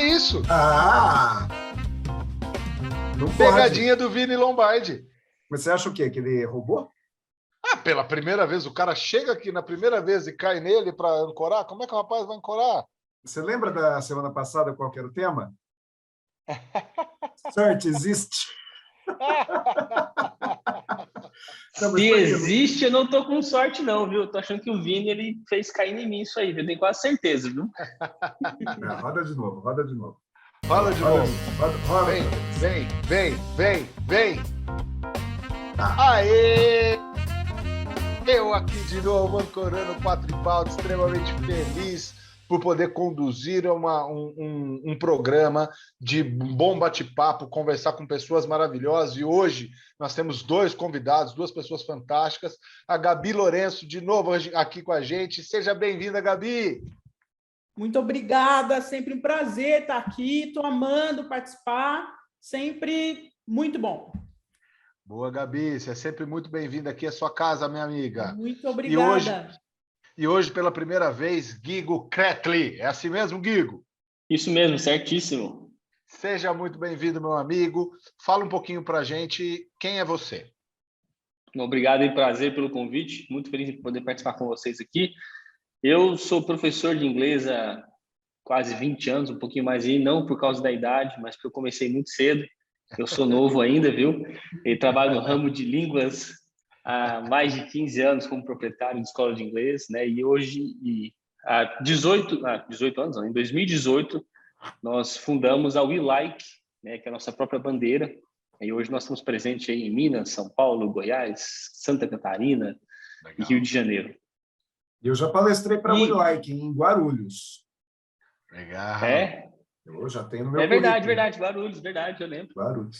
isso? Ah! Não Pegadinha pode. do Vini Lombardi. Mas você acha o quê? Que ele roubou? Ah, pela primeira vez, o cara chega aqui na primeira vez e cai nele para ancorar? Como é que o rapaz vai ancorar? Você lembra da semana passada qual que era o tema? Sorte existe? Não, mas Se por quê? existe, eu não tô com sorte, não, viu? Eu tô achando que o Vini ele fez cair em mim isso aí, viu? Eu tenho quase certeza, viu? Não, roda de novo, roda de novo. Vai Fala lá, de roda novo. roda Vem, outra vez. vem. Tá. Aê! Eu aqui de novo, ancorando o Quatro em Pauta, extremamente feliz por poder conduzir um programa de bom bate-papo, conversar com pessoas maravilhosas. E hoje nós temos dois convidados, duas pessoas fantásticas. A Gabi Lourenço, de novo aqui com a gente. Seja bem-vinda, Gabi! Muito obrigada, sempre um prazer estar aqui, estou amando participar, sempre muito bom. Boa, Gabi, você é sempre muito bem-vinda aqui, é sua casa, minha amiga. Muito obrigada. E hoje, pela primeira vez, Guigo Kretli. É assim mesmo, Guigo? Isso mesmo, certíssimo. Seja muito bem-vindo, meu amigo. Fala um pouquinho para a gente quem é você. Obrigado e prazer pelo convite. Muito feliz em poder participar com vocês aqui. Eu sou professor de inglês há quase 20 anos, um pouquinho mais aí, não por causa da idade, mas porque eu comecei muito cedo. Eu sou novo ainda, viu? E trabalho no ramo de línguas há mais de 15 anos como proprietário de escola de inglês, né? E hoje, há 18 anos, não, em 2018, nós fundamos a We Like, né, que é a nossa própria bandeira. E hoje nós estamos presentes aí em Minas, São Paulo, Goiás, Santa Catarina e Rio de Janeiro. Eu já palestrei para a We Like em Guarulhos. Legal. Eu já tenho no meu currículo. Verdade, Guarulhos, verdade, eu lembro. Guarulhos.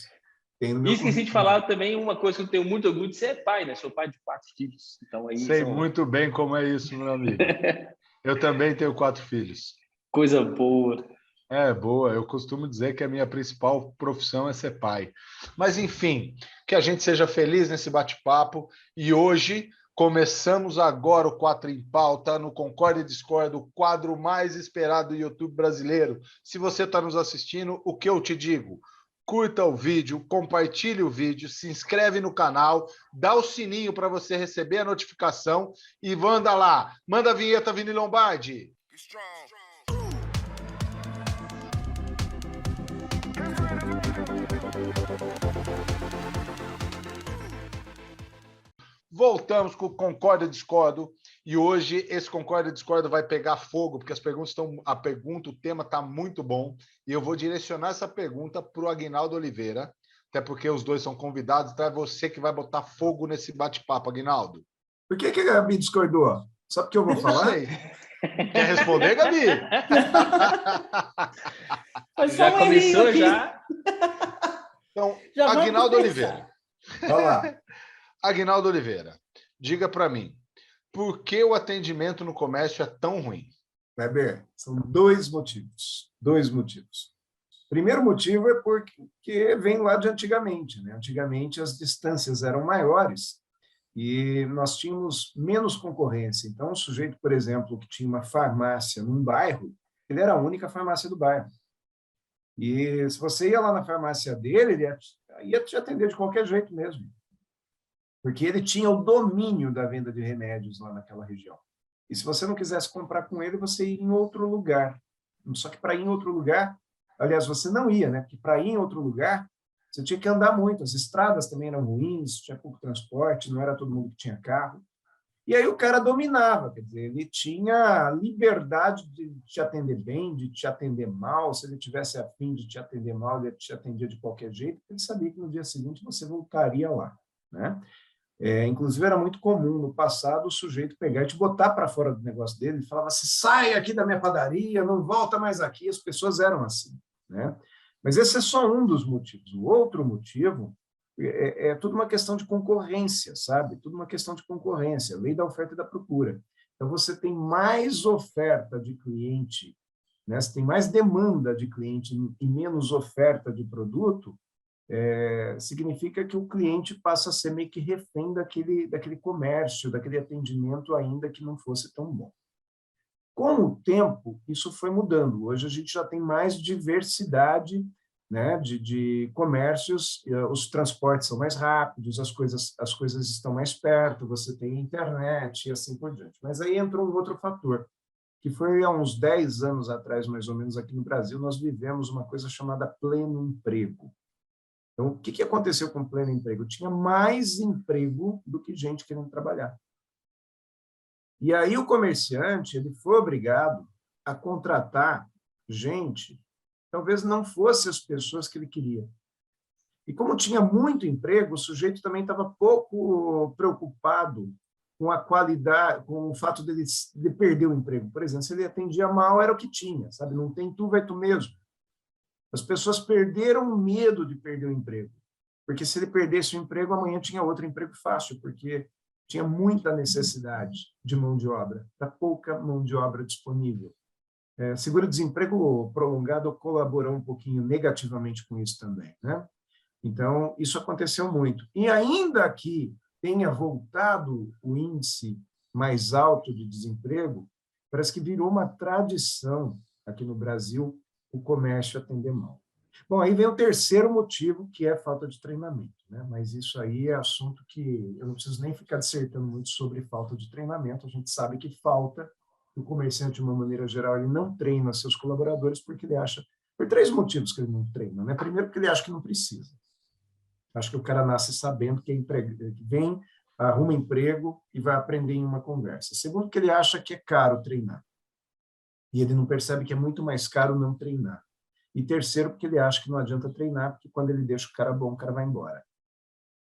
Tem no meu E esqueci de currículo. falar também uma coisa que eu tenho muito orgulho de ser pai, né? Sou pai de 4 filhos. Então aí Sei muito bem como é isso, meu amigo. Eu também tenho 4 filhos. Coisa boa. É, boa. Eu costumo dizer que a minha principal profissão é ser pai. Mas, enfim, que a gente seja feliz nesse bate-papo. E hoje começamos agora o Quatro em Pauta no Concorda e Discorda, o quadro mais esperado do YouTube brasileiro. Se você está nos assistindo, o que eu te digo? Curta o vídeo, compartilhe o vídeo, se inscreve no canal, dá o sininho para você receber a notificação e manda lá. Manda a vinheta, Vini Lombardi. Voltamos com o Concorda e Discordo. E hoje esse Concorda e Discordo vai pegar fogo, porque as perguntas estão. O tema está muito bom. E eu vou direcionar essa pergunta para o Aguinaldo Oliveira, até porque os dois são convidados, então é você que vai botar fogo nesse bate-papo, Aguinaldo. Por que a Gabi discordou? Só porque eu vou falar? Não sei. Quer responder, Gabi? Foi só Já um errinho começou, aqui. já? Então, Já vamos Aguinaldo começar. Oliveira. Olha lá. Aguinaldo Oliveira, diga para mim, por que o atendimento no comércio é tão ruim? Weber, são dois motivos. Dois motivos. Primeiro motivo é porque vem lá de antigamente, né? Antigamente as distâncias eram maiores e nós tínhamos menos concorrência. Então, o sujeito, por exemplo, que tinha uma farmácia num bairro, ele era a única farmácia do bairro. E se você ia lá na farmácia dele, ele ia te atender de qualquer jeito mesmo. Porque ele tinha o domínio da venda de remédios lá naquela região. E se você não quisesse comprar com ele, você ia em outro lugar. Só que para ir em outro lugar, aliás, você não ia, né? Porque para ir em outro lugar, você tinha que andar muito. As estradas também eram ruins, tinha pouco transporte, não era todo mundo que tinha carro. E aí o cara dominava, quer dizer, ele tinha liberdade de te atender bem, de te atender mal. Se ele tivesse a fim de te atender mal, ele te atendia de qualquer jeito, porque ele sabia que no dia seguinte você voltaria lá, né? Inclusive, era muito comum no passado o sujeito pegar e te botar para fora do negócio dele e falava assim, sai aqui da minha padaria, não volta mais aqui. As pessoas eram assim, né? Mas esse é só um dos motivos. O outro motivo é tudo uma questão de concorrência, sabe? Tudo uma questão de concorrência, lei da oferta e da procura. Então, você tem mais oferta de cliente, né? Você tem mais demanda de cliente e menos oferta de produto, significa que o cliente passa a ser meio que refém daquele comércio, daquele atendimento, ainda que não fosse tão bom. Com o tempo, isso foi mudando. Hoje a gente já tem mais diversidade, né, de comércios, os transportes são mais rápidos, as coisas estão mais perto, você tem internet e assim por diante. Mas aí entrou um outro fator, que foi há uns 10 anos atrás, mais ou menos, aqui no Brasil, nós vivemos uma coisa chamada pleno emprego. Então, o que aconteceu com o pleno emprego? Tinha mais emprego do que gente querendo trabalhar. E aí o comerciante ele foi obrigado a contratar gente, talvez não fosse as pessoas que ele queria. E como tinha muito emprego, o sujeito também estava pouco preocupado com a qualidade, com o fato de perder o emprego. Por exemplo, se ele atendia mal, era o que tinha, sabe? Não tem tu, vai tu mesmo. As pessoas perderam o medo de perder o emprego, porque se ele perdesse o emprego, amanhã tinha outro emprego fácil, porque tinha muita necessidade de mão de obra, para pouca mão de obra disponível. Seguro-desemprego prolongado colaborou um pouquinho negativamente com isso também, né? Então, isso aconteceu muito. E ainda que tenha voltado o índice mais alto de desemprego, parece que virou uma tradição aqui no Brasil o comércio atender mal. Bom, aí vem o terceiro motivo, que é a falta de treinamento, né? Mas isso aí é assunto que eu não preciso nem ficar dissertando muito sobre falta de treinamento, a gente sabe que falta, o comerciante, de uma maneira geral, ele não treina seus colaboradores porque ele acha, por 3 motivos que ele não treina, né? Primeiro, porque ele acha que não precisa. Acho que o cara nasce sabendo que vem, arruma emprego e vai aprender em uma conversa. Segundo, que ele acha que é caro treinar. E ele não percebe que é muito mais caro não treinar. E terceiro, porque ele acha que não adianta treinar, porque quando ele deixa o cara bom, o cara vai embora.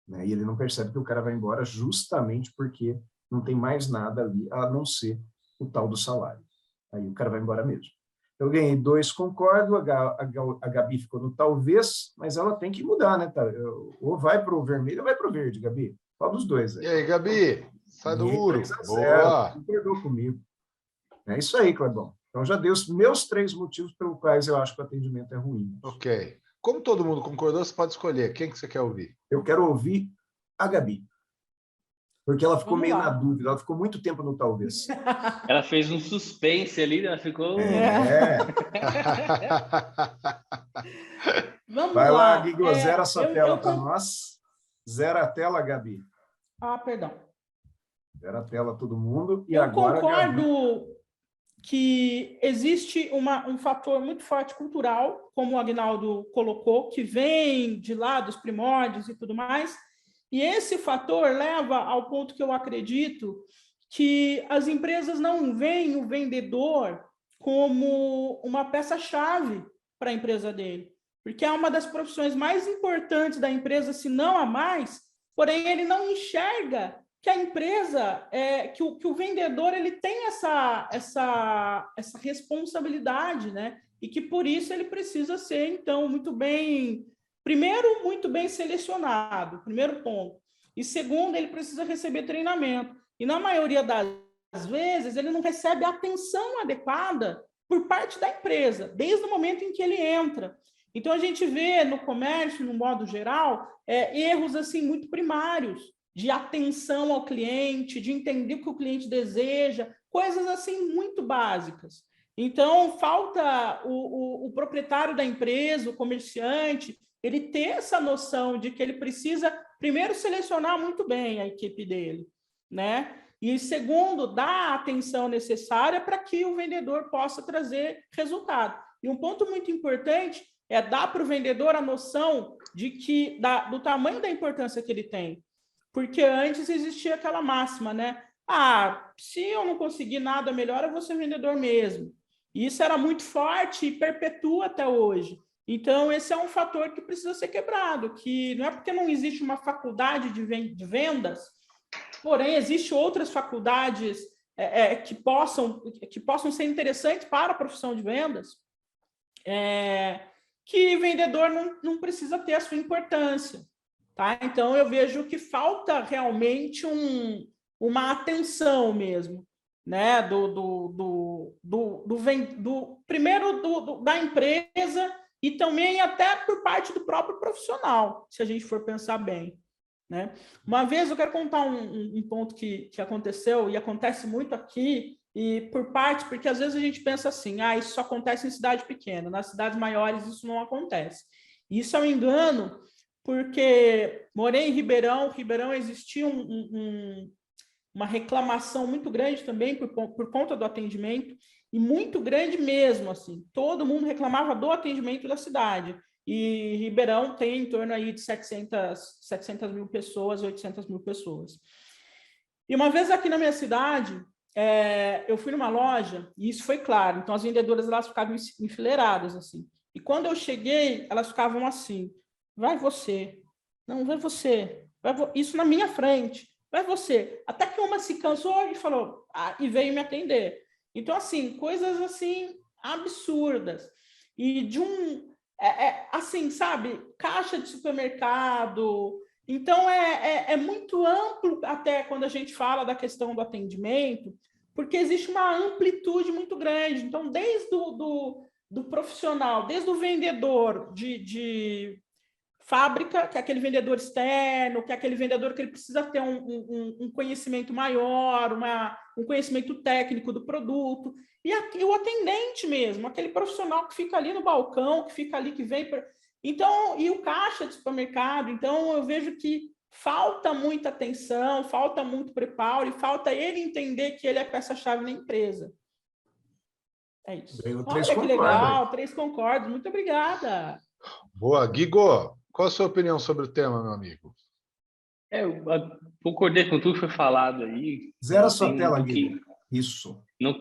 Né? E ele não percebe que o cara vai embora justamente porque não tem mais nada ali a não ser o tal do salário. Aí o cara vai embora mesmo. Eu ganhei 2, concordo, a Gabi ficou no talvez, mas ela tem que mudar, né? Ou vai para o vermelho ou vai para o verde, Gabi. Qual dos dois aí? E aí, Gabi? Sai do muro. Boa! Concordou comigo. É isso aí, Clebão. Então, já dei os meus 3 motivos pelos quais eu acho que o atendimento é ruim. Ok. Como todo mundo concordou, você pode escolher. Quem que você quer ouvir? Eu quero ouvir a Gabi. Porque ela ficou Vamos meio lá. na dúvida, ela ficou muito tempo no talvez. Ela fez um suspense ali, ela ficou... Vamos Vai lá. lá, Guigo, zera a sua tela para com- nós. Zera a tela, Gabi. Perdão. Zera a tela todo mundo. E Eu agora, Gabi. concordo que existe um fator muito forte cultural, como o Agnaldo colocou, que vem de lá dos primórdios e tudo mais, e esse fator leva ao ponto que eu acredito que as empresas não veem o vendedor como uma peça-chave para a empresa dele, porque é uma das profissões mais importantes da empresa, se não a mais, porém ele não enxerga que a empresa, que o vendedor ele tem essa responsabilidade, né? E que por isso ele precisa ser, então, muito bem selecionado, primeiro ponto. E segundo, ele precisa receber treinamento. E na maioria das vezes, ele não recebe a atenção adequada por parte da empresa, desde o momento em que ele entra. Então, a gente vê no comércio, no modo geral, erros assim muito primários, de atenção ao cliente, de entender o que o cliente deseja, coisas assim muito básicas. Então, falta o proprietário da empresa, o comerciante, ele ter essa noção de que ele precisa, primeiro, selecionar muito bem a equipe dele, né? E, segundo, dar a atenção necessária para que o vendedor possa trazer resultado. E um ponto muito importante é dar para o vendedor a noção do tamanho da importância que ele tem. Porque antes existia aquela máxima, né? Se eu não conseguir nada melhor, eu vou ser vendedor mesmo. E isso era muito forte e perpetua até hoje. Então, esse é um fator que precisa ser quebrado, que não é porque não existe uma faculdade de vendas, porém, existem outras faculdades que possam ser interessantes para a profissão de vendas, que vendedor não precisa ter a sua importância. Tá? Então, eu vejo que falta realmente uma atenção mesmo, né? Primeiro da empresa e também até por parte do próprio profissional, se a gente for pensar bem. Né? Uma vez eu quero contar um ponto que aconteceu e acontece muito aqui e por parte, porque às vezes a gente pensa assim, isso só acontece em cidade pequena, nas cidades maiores isso não acontece. Isso é um engano, porque morei em Ribeirão existia uma reclamação muito grande também por conta do atendimento, e muito grande mesmo, assim, todo mundo reclamava do atendimento da cidade, e Ribeirão tem em torno aí de 700 mil pessoas, 800 mil pessoas. E uma vez aqui na minha cidade, eu fui numa loja, e isso foi claro, então as vendedoras elas ficavam enfileiradas, assim, e quando eu cheguei, elas ficavam assim, vai você, não, vai você, isso na minha frente, vai você, até que uma se cansou e falou, e veio me atender. Então, assim, coisas assim, absurdas, e de assim, sabe, caixa de supermercado. Então, é muito amplo até quando a gente fala da questão do atendimento, porque existe uma amplitude muito grande. Então, desde do profissional, desde o vendedor de fábrica, que é aquele vendedor externo, que é aquele vendedor que ele precisa ter um conhecimento maior, um conhecimento técnico do produto, e o atendente mesmo, aquele profissional que fica ali no balcão, que fica ali, que vem... Então, e o caixa de supermercado, então eu vejo que falta muita atenção, falta muito preparo, e falta ele entender que ele é peça-chave na empresa. É isso. Olha que legal, 3 concordos, muito obrigada. Boa. Guigo, qual a sua opinião sobre o tema, meu amigo? Eu concordei com tudo que foi falado aí. Zera a sua tela, Guigo. Isso. Não,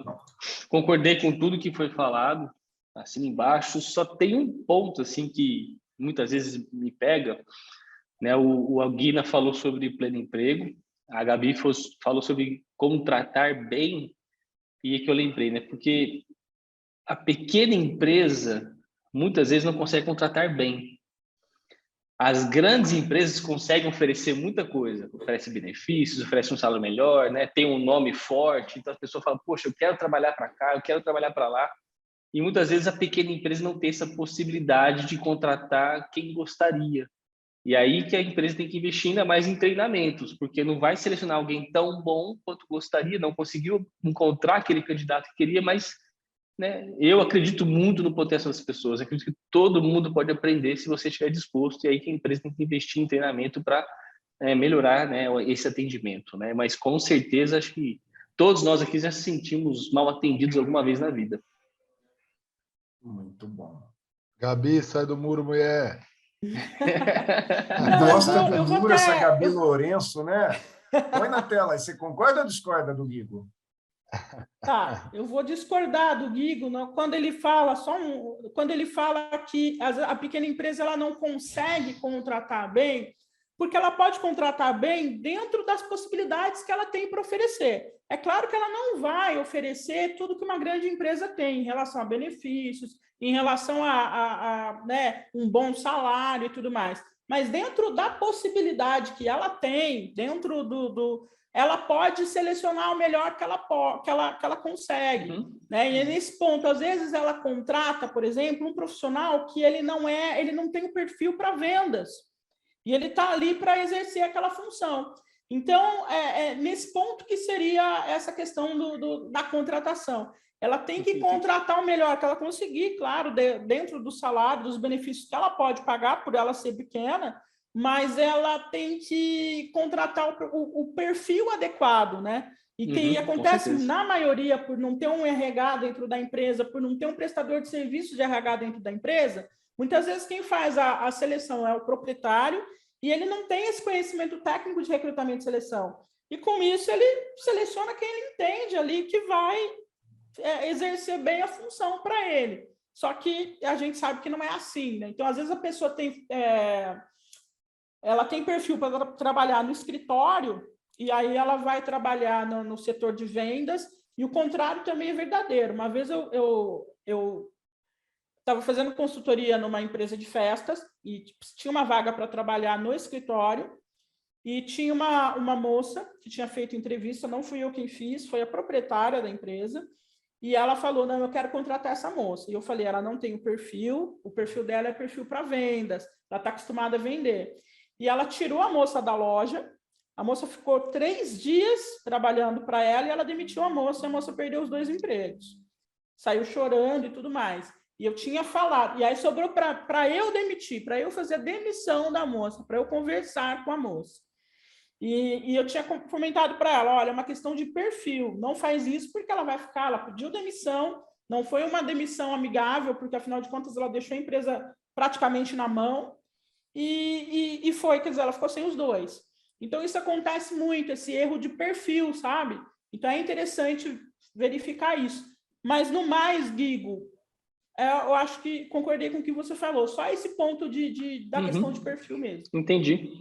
concordei com tudo que foi falado, assim embaixo, só tem um ponto assim que muitas vezes me pega, né? O Alguina falou sobre pleno emprego, a Gabi falou sobre como tratar bem, e é que eu lembrei, né? Porque a pequena empresa muitas vezes não consegue contratar bem. As grandes empresas conseguem oferecer muita coisa, oferece benefícios, oferece um salário melhor, né? Tem um nome forte, então a pessoa fala, poxa, eu quero trabalhar para cá, eu quero trabalhar para lá. E muitas vezes a pequena empresa não tem essa possibilidade de contratar quem gostaria. E aí que a empresa tem que investir ainda mais em treinamentos, porque não vai selecionar alguém tão bom quanto gostaria, não conseguiu encontrar aquele candidato que queria, mas, né, eu acredito muito no potencial das pessoas, acredito que todo mundo pode aprender se você estiver disposto, e aí que a empresa tem que investir em treinamento para melhorar, né, esse atendimento, né? Mas com certeza acho que todos nós aqui já se sentimos mal atendidos alguma vez na vida. Muito bom. Gabi, sai do muro, mulher. Gosta do muro essa Gabi Lourenço, né? Põe na tela. Você concorda ou discorda do Guigo? Tá, eu vou discordar do Guigo quando ele fala quando ele fala que a pequena empresa ela não consegue contratar bem, porque ela pode contratar bem dentro das possibilidades que ela tem para oferecer. É claro que ela não vai oferecer tudo que uma grande empresa tem em relação a benefícios, em relação a né, um bom salário e tudo mais. Mas dentro da possibilidade que ela tem, dentro ela pode selecionar o melhor que ela consegue. Né? E nesse ponto, às vezes ela contrata, por exemplo, um profissional que ele não tem o perfil para vendas. E ele está ali para exercer aquela função. Então, nesse ponto que seria essa questão da contratação. Ela tem que contratar o melhor que ela conseguir, claro, dentro do salário, dos benefícios que ela pode pagar por ela ser pequena, mas ela tem que contratar o perfil adequado, né? E que acontece na maioria por não ter um RH dentro da empresa, por não ter um prestador de serviços de RH dentro da empresa, muitas vezes quem faz a seleção é o proprietário e ele não tem esse conhecimento técnico de recrutamento e seleção. E com isso ele seleciona quem ele entende ali que vai exercer bem a função para ele. Só que a gente sabe que não é assim, né? Então, às vezes a pessoa ela tem perfil para trabalhar no escritório e aí ela vai trabalhar no setor de vendas, e o contrário também é verdadeiro. Uma vez eu estava fazendo consultoria numa empresa de festas e tinha uma vaga para trabalhar no escritório e tinha uma moça que tinha feito entrevista, não fui eu quem fiz, foi a proprietária da empresa, e ela falou, não, eu quero contratar essa moça. E eu falei, ela não tem o perfil dela é perfil para vendas, ela está acostumada a vender. E ela tirou a moça da loja, A moça ficou 3 dias trabalhando para ela e ela demitiu a moça perdeu os 2 empregos. Saiu chorando e tudo mais. E eu tinha falado, e aí sobrou para eu demitir, para eu fazer a demissão da moça, para eu conversar com a moça. E eu tinha comentado para ela, olha, é uma questão de perfil, não faz isso porque ela vai ficar, ela pediu demissão, não foi uma demissão amigável, porque afinal de contas ela deixou a empresa praticamente na mão, e foi, quer dizer, ela ficou sem os 2. Então isso acontece muito, esse erro de perfil, sabe? Então é interessante verificar isso. Mas no mais, Guigo, eu acho que concordei com o que você falou, só esse ponto da questão de perfil mesmo. Entendi.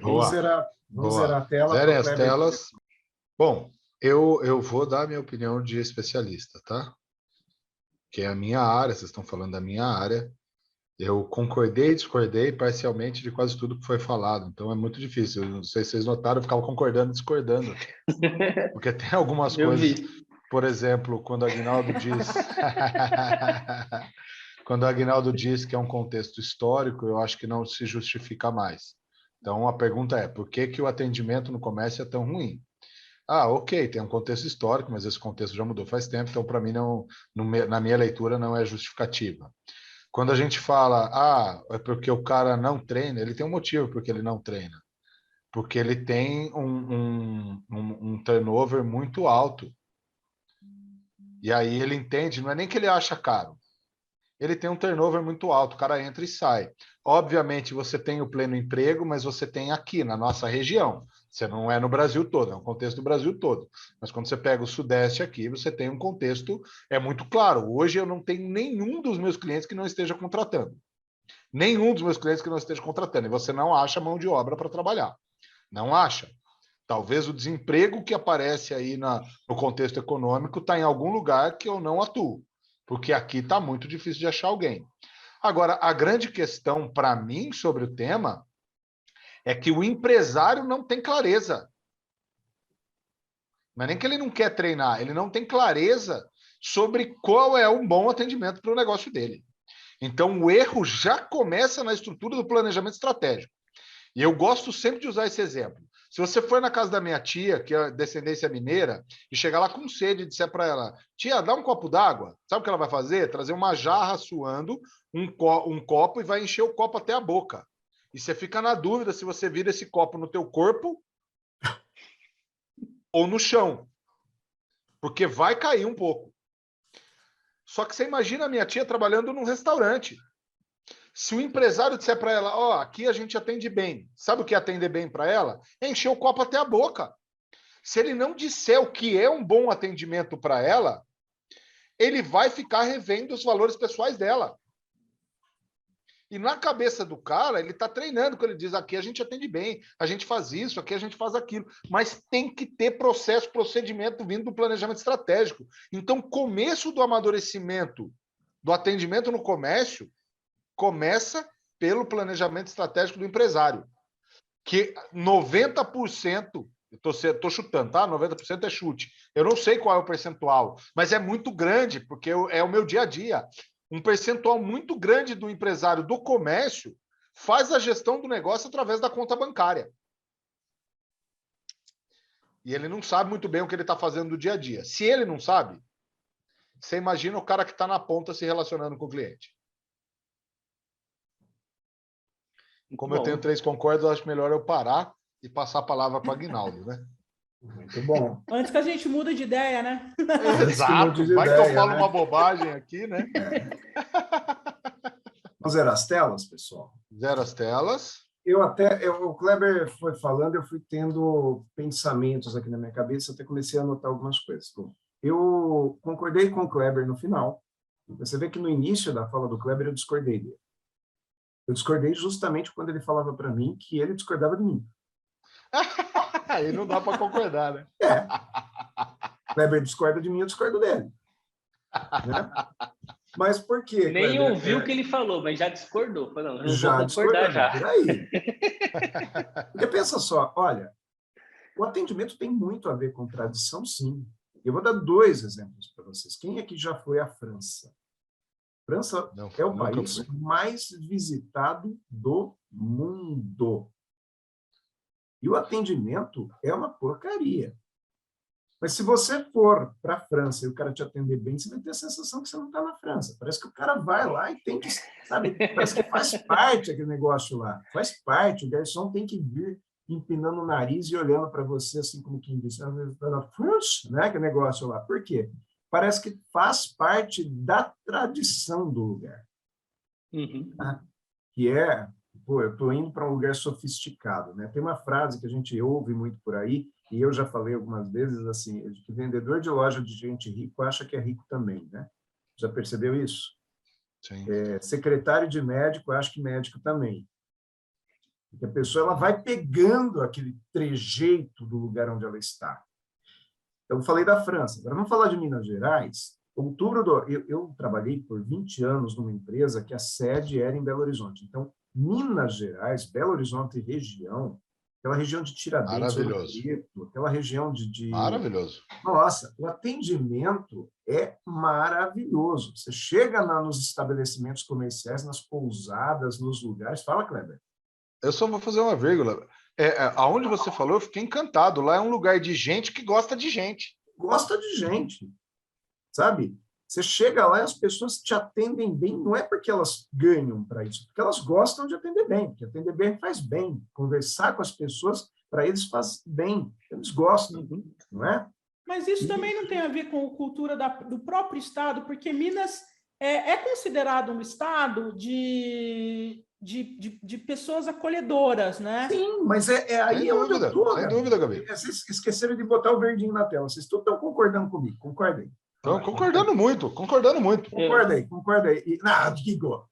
Vamos zerar a tela. Zerem as telas. Bom, eu vou dar a minha opinião de especialista, tá? Que é a minha área, vocês estão falando da minha área. Eu concordei e discordei parcialmente de quase tudo que foi falado, então é muito difícil. Eu não sei se vocês notaram, eu ficava concordando e discordando. Porque tem algumas coisas, por exemplo, quando o Aguinaldo diz... quando o Aguinaldo diz que é um contexto histórico, eu acho que não se justifica mais. Então, a pergunta é, por que o atendimento no comércio é tão ruim? Ah, ok, tem um contexto histórico, mas esse contexto já mudou faz tempo, então, para mim, na minha leitura, não é justificativa. Quando a gente fala, é porque o cara não treina, ele tem um motivo porque ele não treina. Porque ele tem um turnover muito alto. E aí ele entende, não é nem que ele acha caro, ele tem um turnover muito alto, o cara entra e sai. Obviamente, você tem o pleno emprego, mas você tem aqui, na nossa região. Você não é no Brasil todo, é um contexto do Brasil todo. Mas quando você pega o Sudeste aqui, você tem um contexto, é muito claro. Hoje eu não tenho nenhum dos meus clientes que não esteja contratando. Nenhum dos meus clientes que não esteja contratando. E você não acha mão de obra para trabalhar. Não acha. Talvez o desemprego que aparece aí no contexto econômico está em algum lugar que eu não atuo. Porque aqui está muito difícil de achar alguém. Agora, a grande questão para mim sobre o tema é que o empresário não tem clareza. Não é nem que ele não quer treinar, ele não tem clareza sobre qual é um bom atendimento para o negócio dele. Então, o erro já começa na estrutura do planejamento estratégico. E eu gosto sempre de usar esse exemplo. Se você for na casa da minha tia, que é descendência mineira, e chegar lá com sede e disser para ela, tia, dá um copo d'água, sabe o que ela vai fazer? Trazer uma jarra suando, um copo e vai encher o copo até a boca. E você fica na dúvida se você vira esse copo no teu corpo ou no chão. Porque vai cair um pouco. Só que você imagina a minha tia trabalhando num restaurante. Se o empresário disser para ela, aqui a gente atende bem, sabe o que é atender bem para ela? É encher o copo até a boca. Se ele não disser o que é um bom atendimento para ela, ele vai ficar revendo os valores pessoais dela. E na cabeça do cara, ele está treinando, quando ele diz, aqui a gente atende bem, a gente faz isso, aqui a gente faz aquilo. Mas tem que ter processo, procedimento vindo do planejamento estratégico. Então, o começo do amadurecimento do atendimento no comércio começa pelo planejamento estratégico do empresário. Que 90%, estou chutando, tá? 90% é chute. Eu não sei qual é o percentual, mas é muito grande, porque é o meu dia a dia. Um percentual muito grande do empresário do comércio faz a gestão do negócio através da conta bancária. E ele não sabe muito bem o que ele está fazendo no dia a dia. Se ele não sabe, você imagina o cara que está na ponta se relacionando com o cliente. Como eu tenho 3 concordes, eu acho melhor eu parar e passar a palavra para o Aguinaldo, né? Muito bom. Antes que a gente mude de ideia, né? Exato. Vai que eu falo uma bobagem aqui, né? Vamos zerar as telas, pessoal? Zero as telas. O Kleber foi falando, eu fui tendo pensamentos aqui na minha cabeça, até comecei a anotar algumas coisas. Bom, eu concordei com o Kleber no final. Você vê que no início da fala do Kleber eu discordei dele. Eu discordei justamente quando ele falava para mim que ele discordava de mim. Aí não dá para concordar, né? O Kleber discorda de mim, eu discordo dele. Né? Mas por quê? Nem Kleber? ouviu o que ele falou, mas já discordou. Falou, já discordou, já. Por aí. Porque pensa só, olha, o atendimento tem muito a ver com tradição, sim. Eu vou dar 2 exemplos para vocês. Quem aqui já foi à França? França é o país mais visitado do mundo. E o atendimento é uma porcaria. Mas se você for para a França e o cara te atender bem, você vai ter a sensação que você não está na França. Parece que o cara vai lá e tem que, sabe, parece que faz parte aquele negócio lá. Faz parte, o garçom tem que vir empinando o nariz e olhando para você, assim como quem diz, né, que negócio lá. Por quê? Parece que faz parte da tradição do lugar. Tá? Que é, pô, eu estou indo para um lugar sofisticado, né? Tem uma frase que a gente ouve muito por aí, e eu já falei algumas vezes, assim, que vendedor de loja de gente rico acha que é rico também, né? Já percebeu isso? Sim. Secretário de médico acha que médico também. Porque a pessoa ela vai pegando aquele trejeito do lugar onde ela está. Então, eu falei da França. Agora, vamos falar de Minas Gerais. Eu trabalhei por 20 anos numa empresa que a sede era em Belo Horizonte. Então, Minas Gerais, Belo Horizonte e região, aquela região de Tiradentes, Maravilhoso. aquela região Maravilhoso. Nossa, o atendimento é maravilhoso. Você chega nos estabelecimentos comerciais, nas pousadas, nos lugares. Fala, Kleber. Eu só vou fazer uma vírgula. Aonde você falou, eu fiquei encantado. Lá é um lugar de gente que gosta de gente. Gosta de gente, sabe? Você chega lá e as pessoas te atendem bem, não é porque elas ganham para isso, porque elas gostam de atender bem, porque atender bem faz bem. Conversar com as pessoas, para eles faz bem, eles gostam, não é? Mas isso também não tem a ver com a cultura do próprio estado, porque Minas é considerado um estado de pessoas acolhedoras, né? Sim, mas aí onde eu estou. Sem dúvida, Gabi. Vocês esqueceram de botar o verdinho na tela. Vocês estão concordando comigo? Concordem. Então, concordando muito. Concorda aí. Não, Guigo.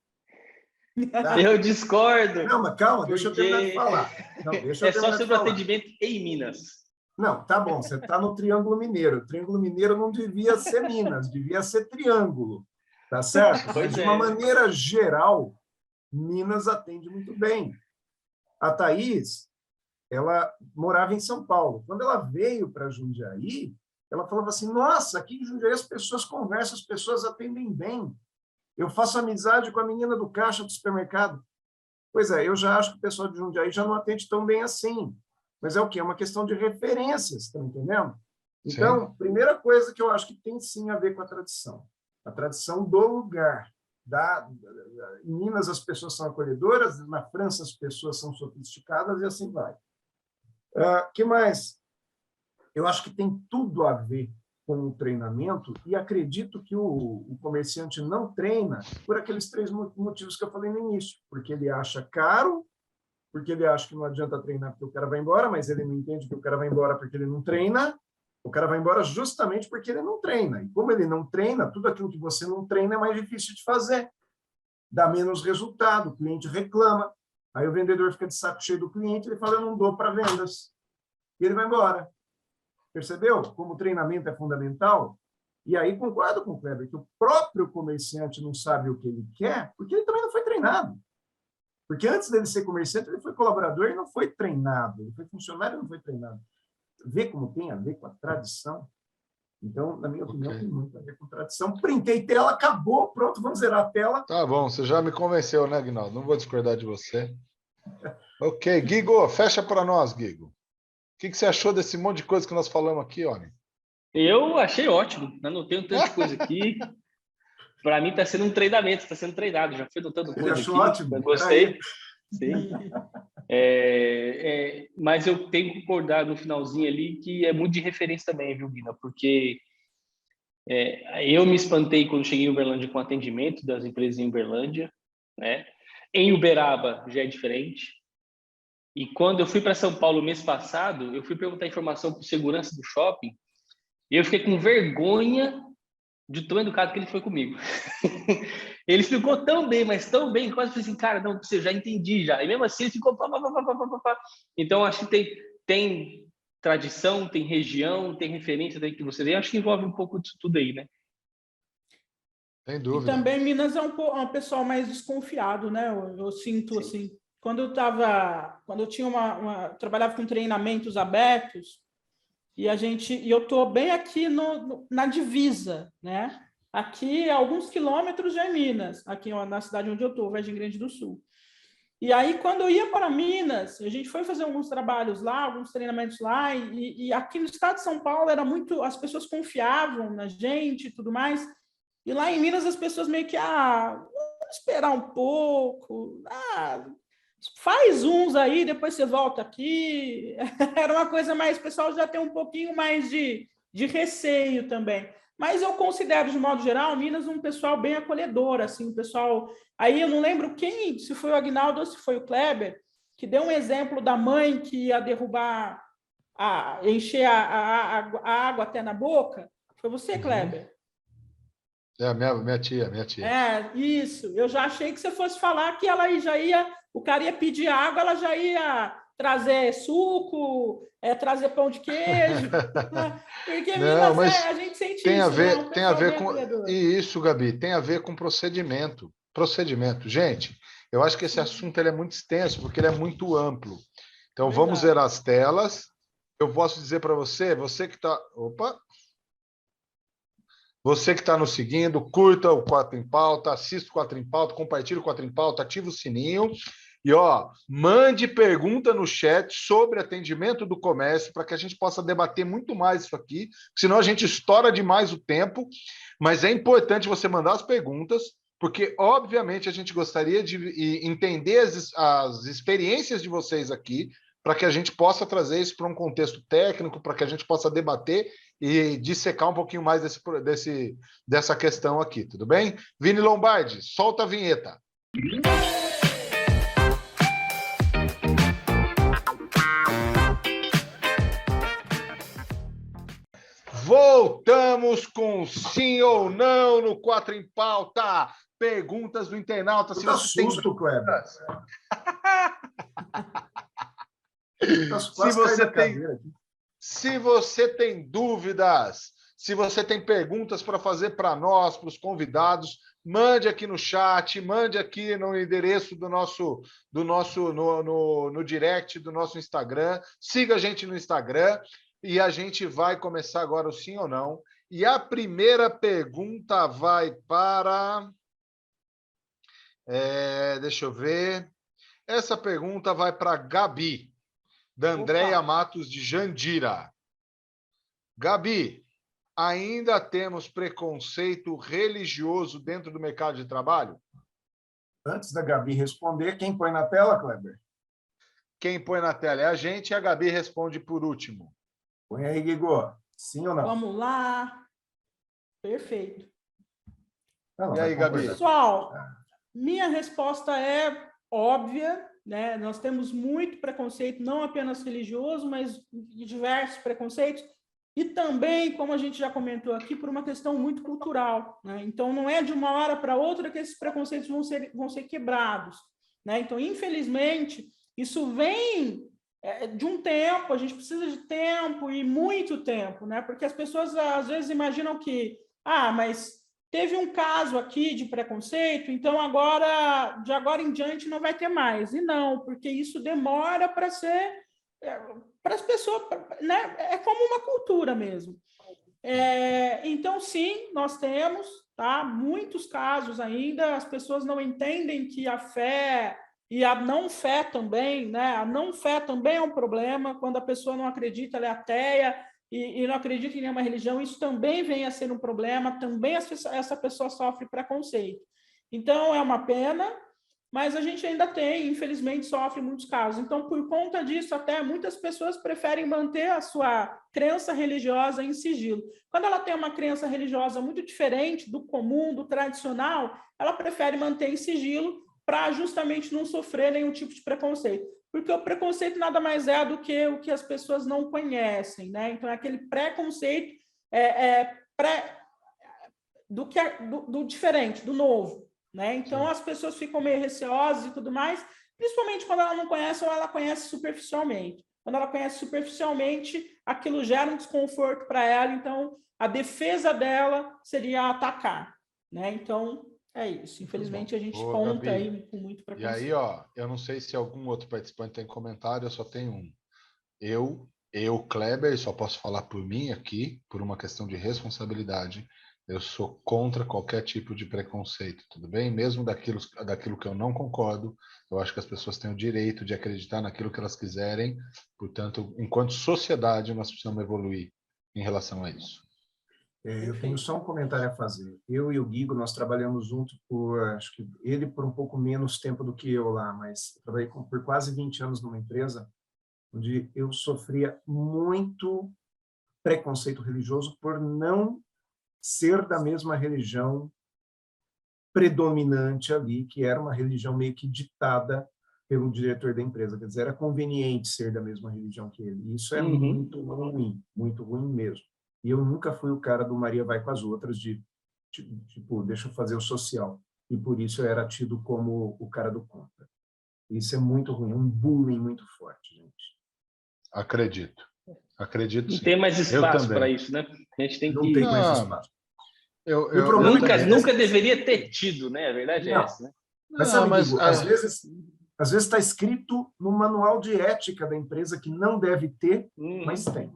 Tá? Eu discordo. Não, mas calma, deixa eu terminar de falar. Não, é só sobre o atendimento em Minas. Não, tá bom, você está no Triângulo Mineiro. O Triângulo Mineiro não devia ser Minas, devia ser Triângulo. Tá certo? Mas, de uma maneira geral, Minas atende muito bem. A Thaís, ela morava em São Paulo. Quando ela veio para Jundiaí, ela falava assim, nossa, aqui em Jundiaí as pessoas conversam, as pessoas atendem bem. Eu faço amizade com a menina do caixa do supermercado. Pois é, eu já acho que o pessoal de Jundiaí já não atende tão bem assim. Mas é o quê? É uma questão de referências, estão entendendo? Então, primeira coisa que eu acho que tem sim a ver com a tradição do lugar. Em Minas as pessoas são acolhedoras, na França as pessoas são sofisticadas e assim vai. Que mais? Eu acho que tem tudo a ver com o treinamento e acredito que o comerciante não treina por aqueles 3 motivos que eu falei no início. Porque ele acha caro, porque ele acha que não adianta treinar porque o cara vai embora, mas ele não entende que o cara vai embora porque ele não treina. O cara vai embora justamente porque ele não treina. E como ele não treina, tudo aquilo que você não treina é mais difícil de fazer. Dá menos resultado, o cliente reclama. Aí o vendedor fica de saco cheio do cliente, ele fala, eu não dou para vendas. E ele vai embora. Percebeu como o treinamento é fundamental? E aí concordo com o Kleber, que o próprio comerciante não sabe o que ele quer, porque ele também não foi treinado. Porque antes dele ser comerciante, ele foi colaborador e não foi treinado. Ele foi funcionário e não foi treinado. Vê como tem a ver com a tradição? Então, na minha opinião, tem muito a ver com tradição. Printei tela, acabou, pronto, vamos zerar a tela. Tá bom, você já me convenceu, né, Aguinaldo? Não vou discordar de você. Ok, Guigo, fecha para nós, Guigo. O que você achou desse monte de coisa que nós falamos aqui, Oni? Eu achei ótimo. Anotei um tanto de coisa aqui. Para mim está sendo um treinamento, está sendo treinado. Já fui anotando coisa aqui. Ótimo. Eu gostei. Sim. Mas eu tenho que concordar no finalzinho ali que é muito de referência também, viu, Guina? Porque eu me espantei quando cheguei em Uberlândia com o atendimento das empresas em Uberlândia, né? Em Uberaba já é diferente. E quando eu fui para São Paulo mês passado, eu fui perguntar informação para o segurança do shopping e eu fiquei com vergonha de tão educado que ele foi comigo. Ele explicou tão bem, mas tão bem, que quase falei assim, cara, não, eu já entendi já. E mesmo assim ele ficou... Então, acho que tem tradição, tem região, tem referência daí que você vê. Acho que envolve um pouco disso tudo aí, né? Sem dúvida. E também Minas é um pessoal mais desconfiado, né? Eu sinto, sim, assim... Quando eu tinha trabalhava com treinamentos abertos, e eu estou bem aqui na divisa, né? Aqui, a alguns quilômetros já é Minas, aqui na cidade onde eu estou, Vargem Grande do Sul. E aí, quando eu ia para Minas, a gente foi fazer alguns trabalhos lá, alguns treinamentos lá, e aqui no estado de São Paulo era muito, as pessoas confiavam na gente e tudo mais, e lá em Minas as pessoas meio que, vamos esperar um pouco, faz uns aí, depois você volta aqui. Era uma coisa mais, o pessoal já tem um pouquinho mais de receio também. Mas eu considero, de modo geral, Minas um pessoal bem acolhedor, assim, um pessoal... Aí eu não lembro quem, se foi o Agnaldo ou se foi o Kleber, que deu um exemplo da mãe que ia derrubar, encher a água até na boca. Foi você, Kleber? É, minha tia. É, isso. Eu já achei que você fosse falar que ela já ia, o cara ia pedir água, ela já ia trazer suco, trazer pão de queijo. Porque Não, Minas, mas a gente sente tem a isso, né? ver, Um tem a pessoal ver bem com acolhedor. isso, Gabi, tem a ver com procedimento. Procedimento. Gente, eu acho que esse assunto ele é muito extenso, porque ele é muito amplo. Então, vamos ver Verdade. as telas. Eu posso dizer para você que está... Opa! Você que está nos seguindo, curta o Quatro em Pauta, assista o Quatro em Pauta, compartilhe o Quatro em Pauta, ativa o sininho e, mande pergunta no chat sobre atendimento do comércio para que a gente possa debater muito mais isso aqui, senão a gente estoura demais o tempo, mas é importante você mandar as perguntas, porque, obviamente, a gente gostaria de entender as experiências de vocês aqui, para que a gente possa trazer isso para um contexto técnico, para que a gente possa debater e dissecar um pouquinho mais dessa questão aqui, tudo bem? Vini Lombardi, solta a vinheta. Voltamos com sim ou não no Quatro em Pauta. Perguntas do internauta. Se você susto, Kleber. Se você tem dúvidas, se você tem perguntas para fazer para nós, para os convidados, mande aqui no chat, mande aqui no endereço no direct do nosso Instagram. Siga a gente no Instagram e a gente vai começar agora o sim ou não. E a primeira pergunta vai para... deixa eu ver. Essa pergunta vai para Gabi, da Andréia Matos de Jandira. Gabi, ainda temos preconceito religioso dentro do mercado de trabalho? Antes da Gabi responder, quem põe na tela, Kleber? Quem põe na tela é a gente e a Gabi responde por último. Põe aí, Guigô. Sim ou não? Vamos lá. Perfeito. Não, e aí, Gabi? Pessoal, minha resposta é óbvia, né? Nós temos muito preconceito, não apenas religioso, mas diversos preconceitos. E também, como a gente já comentou aqui, por uma questão muito cultural, né? Então, não é de uma hora para outra que esses preconceitos vão ser quebrados, né? Então, infelizmente, isso vem de um tempo, a gente precisa de tempo e muito tempo, né? Porque as pessoas, às vezes, imaginam que, mas teve um caso aqui de preconceito, então de agora em diante não vai ter mais. E não, porque isso demora para ser... para as pessoas, né? É como uma cultura mesmo. Então, sim, nós temos, tá? Muitos casos ainda, as pessoas não entendem que a fé e a não fé também, né? A não fé também é um problema, quando a pessoa não acredita, ela é ateia e não acredita em nenhuma religião, isso também vem a ser um problema, também essa pessoa sofre preconceito. Então, é uma pena, mas a gente ainda tem, infelizmente, sofre muitos casos. Então, por conta disso, até muitas pessoas preferem manter a sua crença religiosa em sigilo. Quando ela tem uma crença religiosa muito diferente do comum, do tradicional, ela prefere manter em sigilo para justamente não sofrer nenhum tipo de preconceito. Porque o preconceito nada mais é do que o que as pessoas não conhecem, né? Então, é aquele preconceito do diferente, do novo. Né? Então, as pessoas ficam meio receosas e tudo mais, principalmente quando ela não conhece ou ela conhece superficialmente. Quando ela conhece superficialmente, aquilo gera um desconforto para ela, então a defesa dela seria atacar. Né? Então, é isso. Infelizmente, a gente conta Gabi, aí com muito preconceito. E aí, eu não sei se algum outro participante tem comentário, eu só tenho um. Eu, Kleber, só posso falar por mim aqui, por uma questão de responsabilidade. Eu sou contra qualquer tipo de preconceito, tudo bem? Mesmo daquilo que eu não concordo, eu acho que as pessoas têm o direito de acreditar naquilo que elas quiserem. Portanto, enquanto sociedade, nós precisamos evoluir em relação a isso. Eu tenho só um comentário a fazer. Eu e o Guigo, nós trabalhamos junto acho que ele por um pouco menos tempo do que eu lá, mas eu trabalhei por quase 20 anos numa empresa onde eu sofria muito preconceito religioso por não ser da mesma religião predominante ali, que era uma religião meio que ditada pelo diretor da empresa. Quer dizer, era conveniente ser da mesma religião que ele. Isso é muito ruim mesmo. E eu nunca fui o cara do Maria vai com as outras, tipo, deixa eu fazer o social. E por isso eu era tido como o cara do contra. Isso é muito ruim, um bullying muito forte, gente. Acredito Não sim. tem mais Eu espaço para também. isso, né? A gente tem Não que... tem mais espaço. Eu problema Nunca, também. nunca deveria ter tido, né? A verdade é essa, né? Mas Não, sabe, mas Guigo, às vezes está escrito no manual de ética da empresa que não deve ter, mas tem.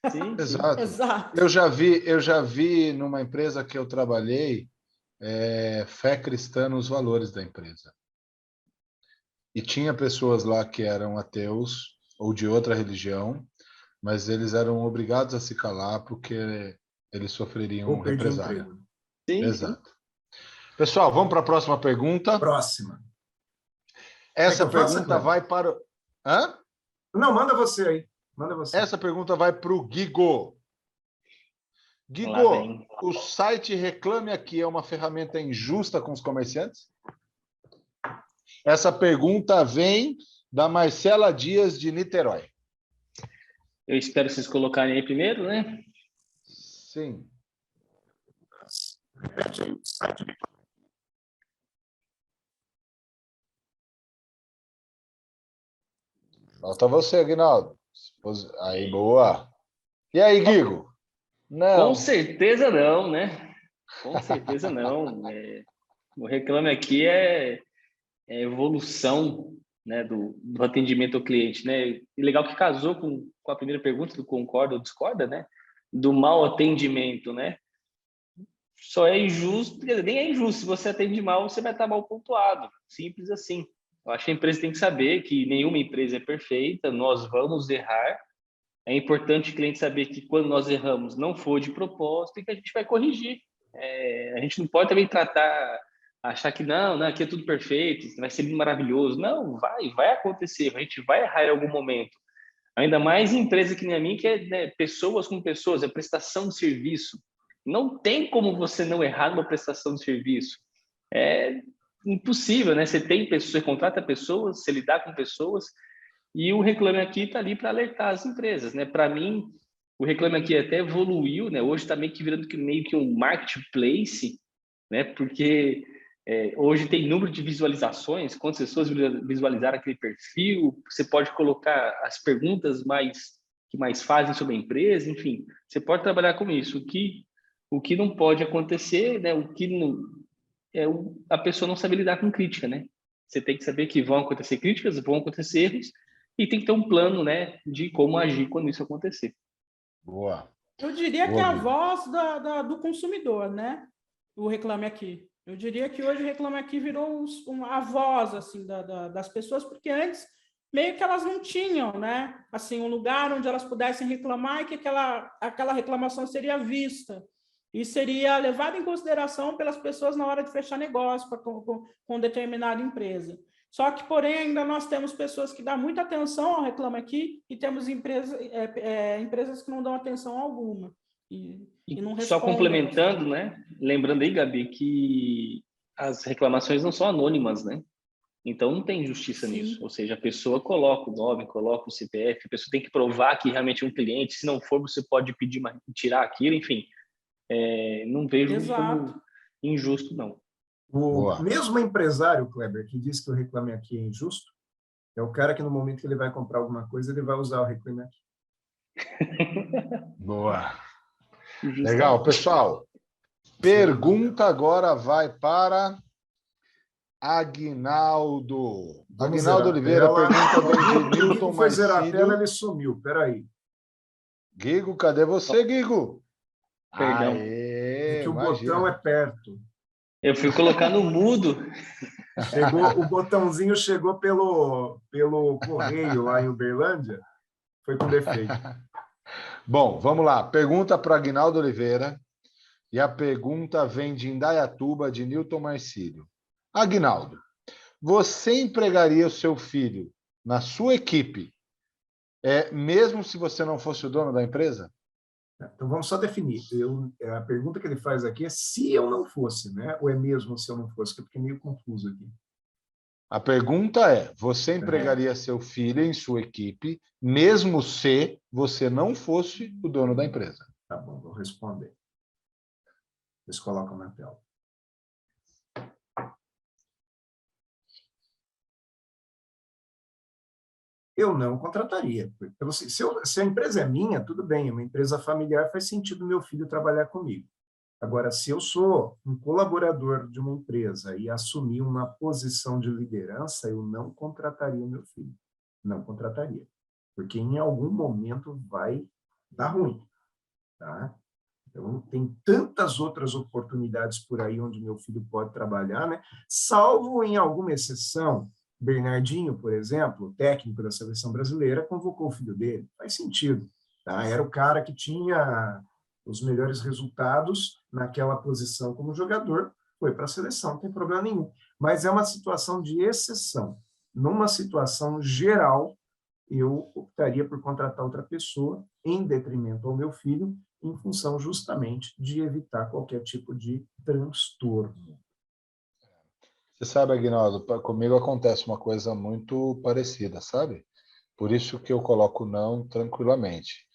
Sim, exato. Exato. Eu já vi numa empresa que eu trabalhei fé cristã nos valores da empresa. E tinha pessoas lá que eram ateus ou de outra religião, mas eles eram obrigados a se calar porque eles sofreriam Ou perdi represália. emprego. sim. Exato. Pessoal, vamos para a próxima pergunta. Próxima. Essa que eu faça, pergunta Cleber? vai para... Hã? Não, manda você aí. Manda você. Essa pergunta vai para o Guigo. Lá Guigo, vem. o site Reclame Aqui é uma ferramenta injusta com os comerciantes? Essa pergunta vem da Marcela Dias, de Niterói. Eu espero vocês colocarem aí primeiro, né? Sim. Falta você, Aguinaldo. Aí, boa. E aí, Guigo? Não. Com certeza não, né? Com certeza não. O Reclame Aqui é evolução, né, do atendimento ao cliente, né? E legal que casou com a primeira pergunta do concorda ou discorda, né? Do mau atendimento, né? Só é injusto, quer dizer, nem é injusto. Se você atende mal, você vai estar mal pontuado. Simples assim. Eu acho que a empresa tem que saber que nenhuma empresa é perfeita, nós vamos errar. É importante o cliente saber que quando nós erramos não foi de propósito e que a gente vai corrigir. A gente não pode também achar que não, aqui é tudo perfeito, vai ser maravilhoso. Não, vai acontecer, a gente vai errar em algum momento. Ainda mais em empresa que nem a minha, que é, né, pessoas com pessoas, é prestação de serviço. Não tem como você não errar numa prestação de serviço. É impossível, né? Você tem pessoas, você contrata pessoas, você lidar com pessoas, e o Reclame Aqui está ali para alertar as empresas, né? Para mim, o Reclame Aqui até evoluiu, né? Hoje está meio que um marketplace, né? Porque hoje tem número de visualizações, quantas pessoas visualizaram aquele perfil, você pode colocar as perguntas que mais fazem sobre a empresa, enfim, você pode trabalhar com isso. O que não pode acontecer, né? O que não, a pessoa não sabe lidar com crítica, né? Você tem que saber que vão acontecer críticas, vão acontecer erros, e tem que ter um plano, né, de como agir quando isso acontecer. Boa. Eu diria Boa, que é a Guigo. voz do consumidor, né? O Reclame Aqui. Eu diria que hoje o Reclame Aqui virou a voz assim, das pessoas, porque antes meio que elas não tinham, né? Assim, um lugar onde elas pudessem reclamar e que aquela reclamação seria vista e seria levada em consideração pelas pessoas na hora de fechar negócio com determinada empresa. Só que, porém, ainda nós temos pessoas que dão muita atenção ao Reclame Aqui e temos empresas que não dão atenção alguma. E não respondem. Só complementando, né? Lembrando aí, Gabi, que as reclamações não são anônimas, né? Então não tem justiça nisso. Ou seja, a pessoa coloca o nome, coloca o CPF, a pessoa tem que provar que realmente é um cliente. Se não for, você pode pedir tirar aquilo, enfim. Não vejo como injusto, não. O mesmo empresário, Kleber, que diz que o Reclame Aqui é injusto, é o cara que no momento que ele vai comprar alguma coisa, ele vai usar o Reclame Aqui. Boa. Justamente. Legal, pessoal. Pergunta agora vai para Aguinaldo. Vamos Aguinaldo Oliveira, pergunta do O Guigo Newton foi zerar a tela, Marcílio. ele sumiu. Peraí. Guigo, cadê você, Guigo? Perdão. Aê. É que o botão é perto. Eu fui colocar no mudo. O botãozinho chegou pelo correio lá em Uberlândia, foi com defeito. Bom, vamos lá. Pergunta para Aguinaldo Oliveira. E a pergunta vem de Indaiatuba, de Newton Marcílio. Aguinaldo, você empregaria o seu filho na sua equipe, mesmo se você não fosse o dono da empresa? Então, vamos só definir. A pergunta que ele faz aqui é se eu não fosse, né? Ou é mesmo se eu não fosse? Que eu fiquei meio confuso aqui. A pergunta é, você empregaria seu filho em sua equipe, mesmo se você não fosse o dono da empresa? Tá bom, vou responder. Eles colocam na tela. Eu não contrataria. Se a empresa é minha, tudo bem, uma empresa familiar, faz sentido meu filho trabalhar comigo. Agora, se eu sou um colaborador de uma empresa e assumir uma posição de liderança, eu não contrataria meu filho. Não contrataria. Porque em algum momento vai dar ruim. Tá? Então, tem tantas outras oportunidades por aí onde meu filho pode trabalhar, né? Salvo em alguma exceção. Bernardinho, por exemplo, técnico da seleção brasileira, convocou o filho dele. Faz sentido. Tá? Era o cara que tinha os melhores resultados naquela posição como jogador, foi para a seleção, não tem problema nenhum. Mas é uma situação de exceção. Numa situação geral, eu optaria por contratar outra pessoa em detrimento ao meu filho, em função justamente de evitar qualquer tipo de transtorno. Você sabe, Aguinaldo, comigo acontece uma coisa muito parecida, sabe? Por isso que eu coloco não tranquilamente.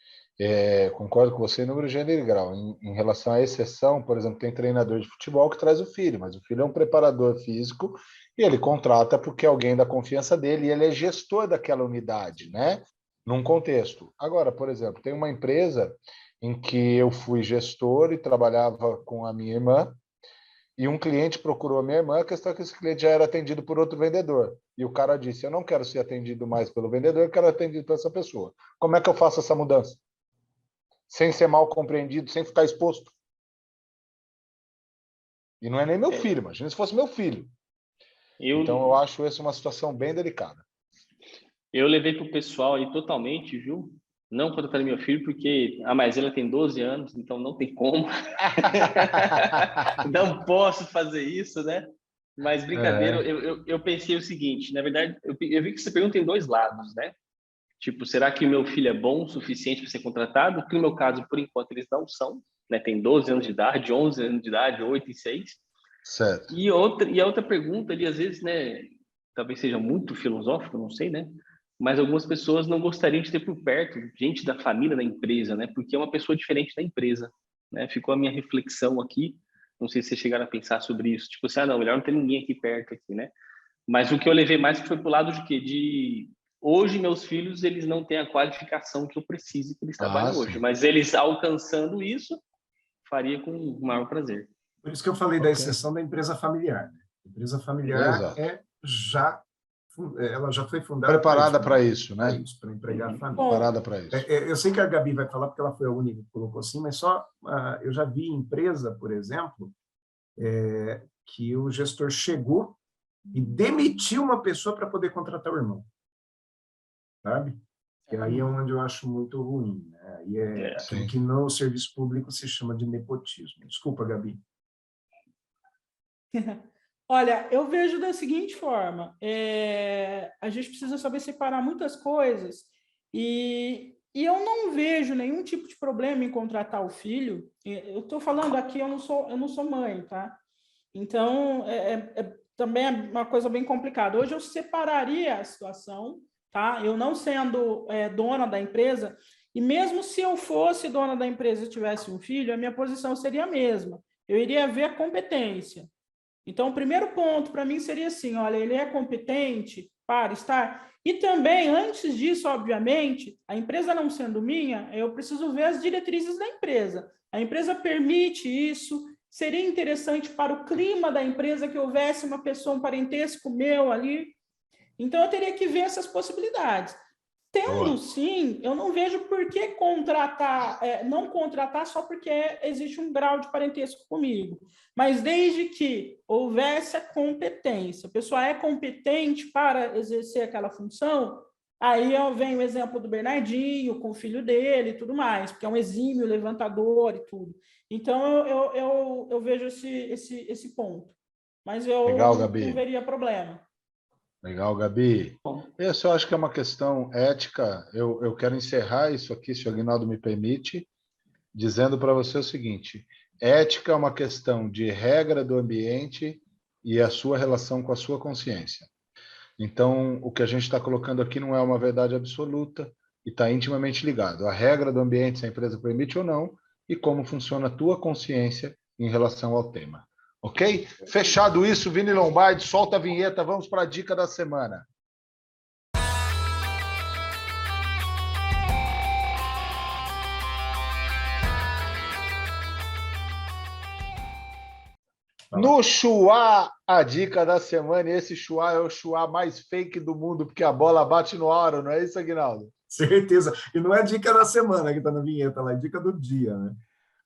Concordo com você em número, gênero e grau. Em relação à exceção, por exemplo, tem treinador de futebol que traz o filho, mas o filho é um preparador físico e ele contrata porque é alguém da confiança dele e ele é gestor daquela unidade, né? Num contexto. Agora, por exemplo, tem uma empresa em que eu fui gestor e trabalhava com a minha irmã, e um cliente procurou a minha irmã, a questão é que esse cliente já era atendido por outro vendedor. E o cara disse, eu não quero ser atendido mais pelo vendedor, eu quero ser atendido por essa pessoa. Como é que eu faço essa mudança? Sem ser mal compreendido, sem ficar exposto. E não é nem meu filho, imagina se fosse meu filho. Então eu acho essa uma situação bem delicada. Eu levei para o pessoal aí totalmente, viu? Não contrataria meu filho, porque a mais ela tem 12 anos, então não tem como. Não posso fazer isso, né? Mas brincadeira, eu pensei o seguinte, na verdade, eu vi que essa pergunta tem dois lados, né? Tipo, será que o meu filho é bom o suficiente para ser contratado? Que no meu caso, por enquanto, eles não são, né? Tem 12 anos de idade, 11 anos de idade, 8 e 6. Certo. E a outra pergunta ali, às vezes, né? Talvez seja muito filosófico, não sei, né? Mas algumas pessoas não gostariam de ter por perto gente da família da empresa, né? Porque é uma pessoa diferente da empresa, né? Ficou a minha reflexão aqui. Não sei se vocês chegaram a pensar sobre isso. Tipo assim, não, melhor não ter ninguém aqui perto, aqui, né? Mas o que eu levei mais foi pro lado de quê? De hoje meus filhos, eles não têm a qualificação que eu preciso que eles trabalhem hoje. Sim. Mas eles alcançando isso, faria com o maior prazer. Por isso que eu falei da exceção da empresa familiar. Né? A empresa familiar ela já foi fundada preparada para isso, né? Para empregar a família. Preparada para isso. Eu sei que a Gabi vai falar porque ela foi a única que colocou assim, mas só eu já vi empresa, por exemplo, que o gestor chegou e demitiu uma pessoa para poder contratar o irmão, sabe? E aí é onde eu acho muito ruim, né? E aquilo que no serviço público se chama de nepotismo. Desculpa, Gabi. Olha, eu vejo da seguinte forma, a gente precisa saber separar muitas coisas e eu não vejo nenhum tipo de problema em contratar o filho. Eu estou falando aqui, eu não sou mãe, tá? Então, também é uma coisa bem complicada. Hoje eu separaria a situação, tá? Eu não sendo dona da empresa, e mesmo se eu fosse dona da empresa e tivesse um filho, a minha posição seria a mesma. Eu iria ver a competência. Então, o primeiro ponto para mim seria assim, olha, ele é competente para estar... E também, antes disso, obviamente, a empresa não sendo minha, eu preciso ver as diretrizes da empresa. A empresa permite isso, seria interessante para o clima da empresa que houvesse uma pessoa, um parentesco meu ali. Então, eu teria que ver essas possibilidades. Tendo sim, eu não vejo por que contratar, não contratar só porque existe um grau de parentesco comigo. Mas desde que houvesse a competência, a pessoa é competente para exercer aquela função, aí vem o exemplo do Bernardinho, com o filho dele e tudo mais, porque é um exímio levantador e tudo. Então, eu vejo esse ponto. Mas eu Legal, não Gabi. veria problema. Legal, Gabi. Bom, Essa eu acho que é uma questão ética. Eu quero encerrar isso aqui, se o Aguinaldo me permite, dizendo para você o seguinte: ética é uma questão de regra do ambiente e a sua relação com a sua consciência. Então, o que a gente está colocando aqui não é uma verdade absoluta e está intimamente ligado à regra do ambiente, se a empresa permite ou não, e como funciona a tua consciência em relação ao tema. Ok? Fechado isso, Vini Lombardi, solta a vinheta, vamos para a dica da semana. No Chuá, a dica da semana, e esse Chuá é o Chuá mais fake do mundo, porque a bola bate no aro, não é isso, Aguinaldo? Certeza. E não é dica da semana que está na vinheta lá, é dica do dia, né?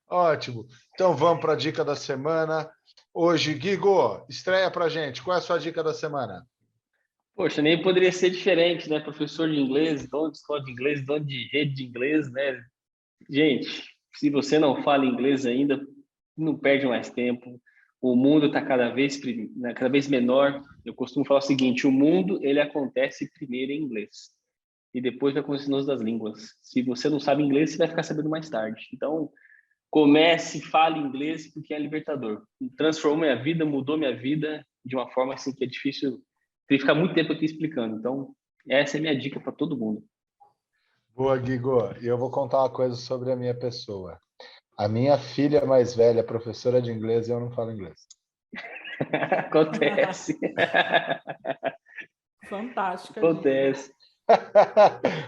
Ótimo. Então vamos para a dica da semana. Hoje, Guigo, estreia para gente. Qual é a sua dica da semana? poxa, nem poderia ser diferente, né? Professor de inglês, dono de escola de inglês, dono de rede de inglês, né? Gente, se você não fala inglês ainda, não perde mais tempo. O mundo está cada vez menor. Eu costumo falar o seguinte: o mundo ele acontece primeiro em inglês e depois vai acontecer nas outras línguas. Se você não sabe inglês, você vai ficar sabendo mais tarde. Então, comece, fale inglês porque é libertador. Transformou minha vida, mudou minha vida de uma forma assim que é difícil. Tem que ficar muito tempo aqui explicando. Então, essa é a minha dica para todo mundo. Boa, Guigo. E eu vou contar uma coisa sobre a minha pessoa. A minha filha mais velha é professora de inglês e eu não falo inglês. Acontece. Fantástica. Acontece.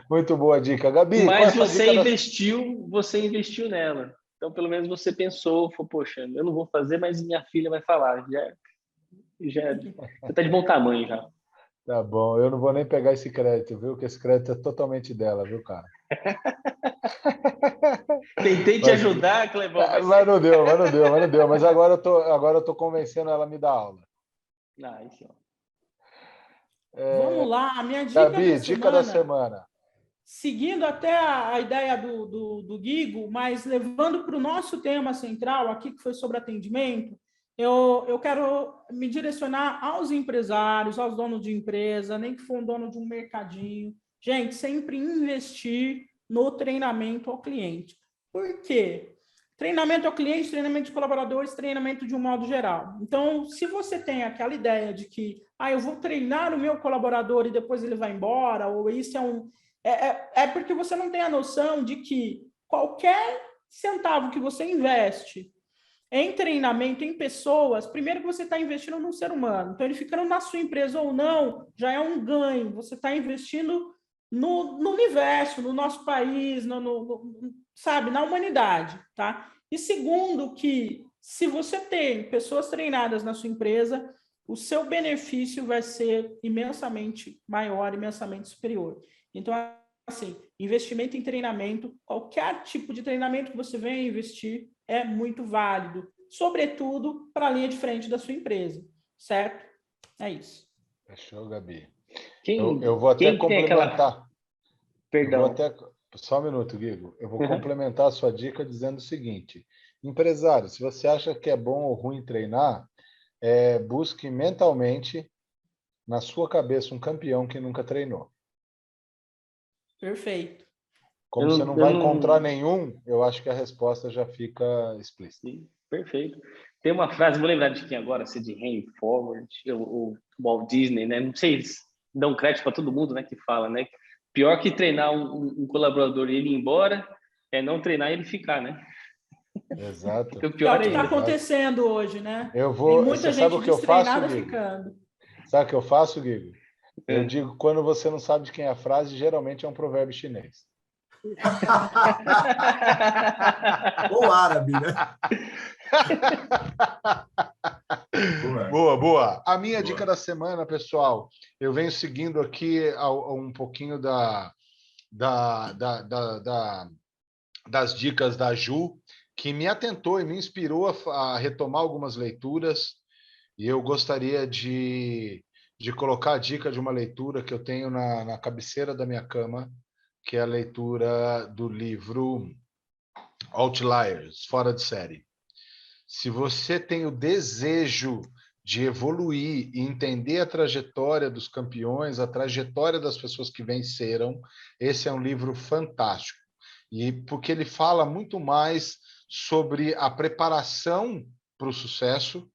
Muito boa dica. Gabi, qual é a Mas sua dica você investiu nela. Então, pelo menos você pensou, falou, poxa, eu não vou fazer, mas minha filha vai falar. Você está de bom tamanho já. Tá bom, eu não vou nem pegar esse crédito, viu? Que esse crédito é totalmente dela, viu, cara? Tentei te ajudar, Clebão, Mas não deu, mas não deu, mas não deu. Mas agora eu tô convencendo ela a me dar aula. Ah, isso, ó. Vamos lá, a minha dica Gabi, da dica da semana, semana. seguindo até a ideia do Guigo, mas levando para o nosso tema central aqui, que foi sobre atendimento, eu quero me direcionar aos empresários, aos donos de empresa, nem que for um dono de um mercadinho. Gente, sempre investir no treinamento ao cliente. Por quê? Treinamento ao cliente, treinamento de colaboradores, treinamento de um modo geral. Então, se você tem aquela ideia de que eu vou treinar o meu colaborador e depois ele vai embora, ou isso é porque você não tem a noção de que qualquer centavo que você investe em treinamento, em pessoas, primeiro que você está investindo num ser humano. Então, ele ficando na sua empresa ou não, já é um ganho. Você está investindo no universo, no nosso país, sabe, na humanidade, tá? E segundo, que se você tem pessoas treinadas na sua empresa, o seu benefício vai ser imensamente maior, imensamente superior. Então, assim, investimento em treinamento, qualquer tipo de treinamento que você venha investir é muito válido, sobretudo para a linha de frente da sua empresa, certo? É isso. Fechou, Gabi. Quem, Eu vou até quem que tem complementar. aquela... Perdão. Só um minuto, Guigo. Eu vou complementar a sua dica dizendo o seguinte: empresário, se você acha que é bom ou ruim treinar, busque mentalmente, na sua cabeça, um campeão que nunca treinou. Perfeito. Como você não vai encontrar nenhum, eu acho que a resposta já fica explícita. Sim, perfeito. Tem uma frase, vou lembrar de quem agora, se é de Henry Ford, o Walt Disney, né? Não sei se dão crédito para todo mundo, né? Que fala, né? Pior que treinar um colaborador e ele ir embora é não treinar e ele ficar, né? Exato. Porque o pior É o que está ainda. acontecendo hoje, né? Eu vou. Tem muita Você sabe gente o que eu faço, destreinada Guigo? ficando. Sabe o que eu faço, Guigo? Eu digo, quando você não sabe de quem é a frase, geralmente é um provérbio chinês. Ou árabe, né? Boa, boa. A minha dica da semana, pessoal, eu venho seguindo aqui um pouquinho das dicas da Ju, que me atentou e me inspirou a retomar algumas leituras, e eu gostaria de colocar a dica de uma leitura que eu tenho na cabeceira da minha cama, que é a leitura do livro Outliers, Fora de Série. Se você tem o desejo de evoluir e entender a trajetória dos campeões, a trajetória das pessoas que venceram, esse é um livro fantástico. E porque ele fala muito mais sobre a preparação para o sucesso,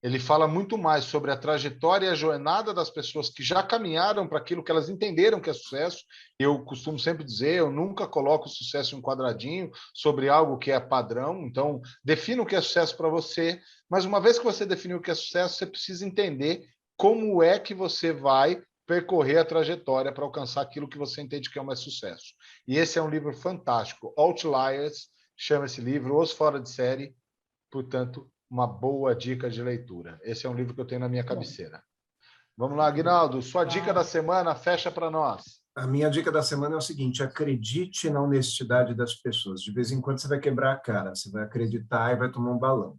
ele fala muito mais sobre a trajetória e a jornada das pessoas que já caminharam para aquilo que elas entenderam que é sucesso. Eu costumo sempre dizer, eu nunca coloco o sucesso em um quadradinho sobre algo que é padrão. Então, defina o que é sucesso para você, mas uma vez que você definiu o que é sucesso, você precisa entender como é que você vai percorrer a trajetória para alcançar aquilo que você entende que é um sucesso. E esse é um livro fantástico. Outliers, chama esse livro, Os Fora de Série, portanto, uma boa dica de leitura. Esse é um livro que eu tenho na minha cabeceira. Vamos lá, Aguinaldo, sua dica da semana, fecha para nós. A minha dica da semana é o seguinte: acredite na honestidade das pessoas. De vez em quando você vai quebrar a cara, você vai acreditar e vai tomar um balão.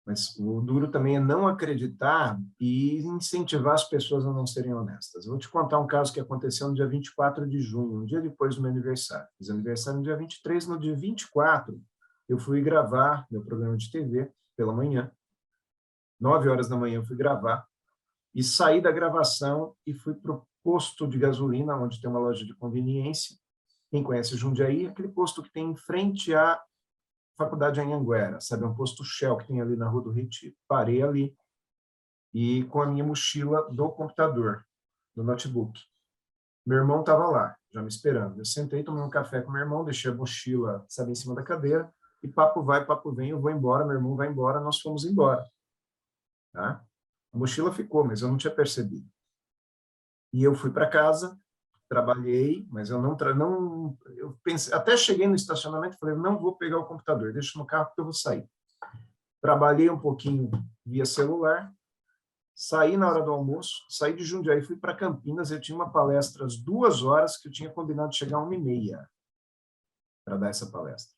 Mas o duro também é não acreditar e incentivar as pessoas a não serem honestas. Eu vou te contar um caso que aconteceu no dia 24 de junho, um dia depois do meu aniversário. Fiz aniversário no dia 23, no dia 24, eu fui gravar meu programa de TV pela manhã. 9 horas da manhã eu fui gravar e saí da gravação e fui para o posto de gasolina, onde tem uma loja de conveniência. Quem conhece Jundiaí, aquele posto que tem em frente à Faculdade Anhanguera, sabe? Um posto Shell que tem ali na Rua do Retiro. Parei ali e com a minha mochila do computador, do notebook. Meu irmão estava lá, já me esperando. Eu sentei, tomei um café com meu irmão, deixei a mochila, sabe, em cima da cadeira, e papo vai, papo vem, eu vou embora, meu irmão vai embora, nós fomos embora. Tá? A mochila ficou, mas eu não tinha percebido. E eu fui para casa, trabalhei, mas eu eu pensei, até cheguei no estacionamento, falei, não vou pegar o computador, deixa no carro porque eu vou sair. Trabalhei um pouquinho via celular, saí na hora do almoço, saí de Jundiaí, fui para Campinas, eu tinha uma palestra às 2 horas, que eu tinha combinado de chegar às 1h30 para dar essa palestra.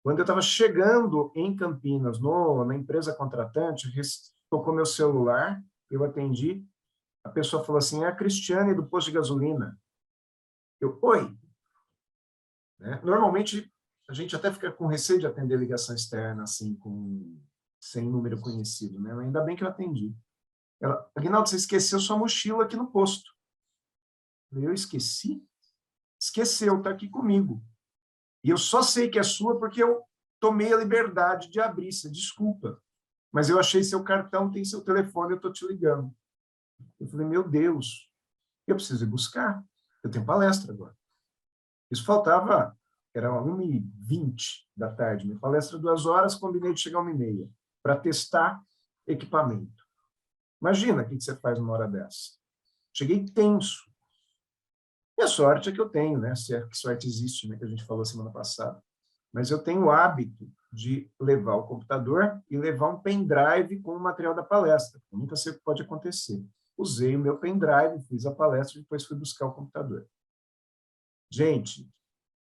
Quando eu estava chegando em Campinas, na empresa contratante, tocou meu celular, eu atendi, a pessoa falou assim, é a Cristiane do posto de gasolina. Eu, oi. Né? Normalmente, a gente até fica com receio de atender ligação externa, assim, sem número conhecido, né? Mas ainda bem que eu atendi. Ela, Aguinaldo, você esqueceu sua mochila aqui no posto. Eu esqueci? Esqueceu, está aqui comigo. E eu só sei que é sua porque eu tomei a liberdade de abrir, você desculpa. Mas eu achei seu cartão, tem seu telefone, eu estou te ligando. Eu falei, meu Deus, eu preciso ir buscar. Eu tenho palestra agora. Isso faltava, era 1h20 da tarde. Minha palestra 2 horas, combinei de chegar 1h30 para testar equipamento. Imagina o que você faz numa hora dessa. Cheguei tenso. E a sorte é que eu tenho, né? Se é que sorte existe, né? Que a gente falou semana passada. Mas eu tenho o hábito de levar o computador e levar um pendrive com o material da palestra. Eu nunca sei o que pode acontecer. Usei o meu pendrive, fiz a palestra e depois fui buscar o computador. Gente,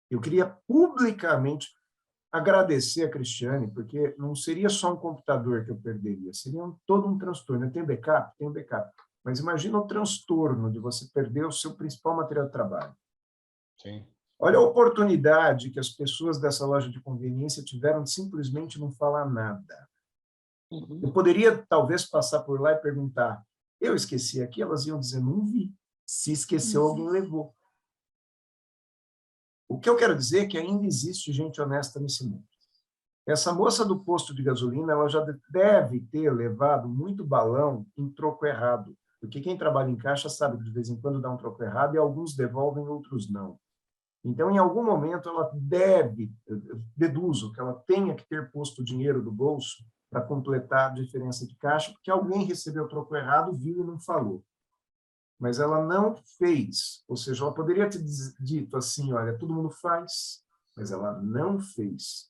eu queria publicamente agradecer a Cristiane, porque não seria só um computador que eu perderia, seria todo um transtorno. Eu tenho backup? Tenho backup. Mas imagina o transtorno de você perder o seu principal material de trabalho. Sim. Olha a oportunidade que as pessoas dessa loja de conveniência tiveram de simplesmente não falar nada. Eu poderia, talvez, passar por lá e perguntar, eu esqueci aqui? Elas iam dizer, não vi. Se esqueceu, alguém levou. O que eu quero dizer é que ainda existe gente honesta nesse mundo. Essa moça do posto de gasolina, ela já deve ter levado muito balão em troco errado. Porque quem trabalha em caixa sabe que de vez em quando dá um troco errado e alguns devolvem, outros não. Então, em algum momento, ela deve, eu deduzo que ela tenha que ter posto o dinheiro do bolso para completar a diferença de caixa, porque alguém recebeu o troco errado, viu e não falou. Mas ela não fez. Ou seja, ela poderia ter dito assim, olha, todo mundo faz, mas ela não fez.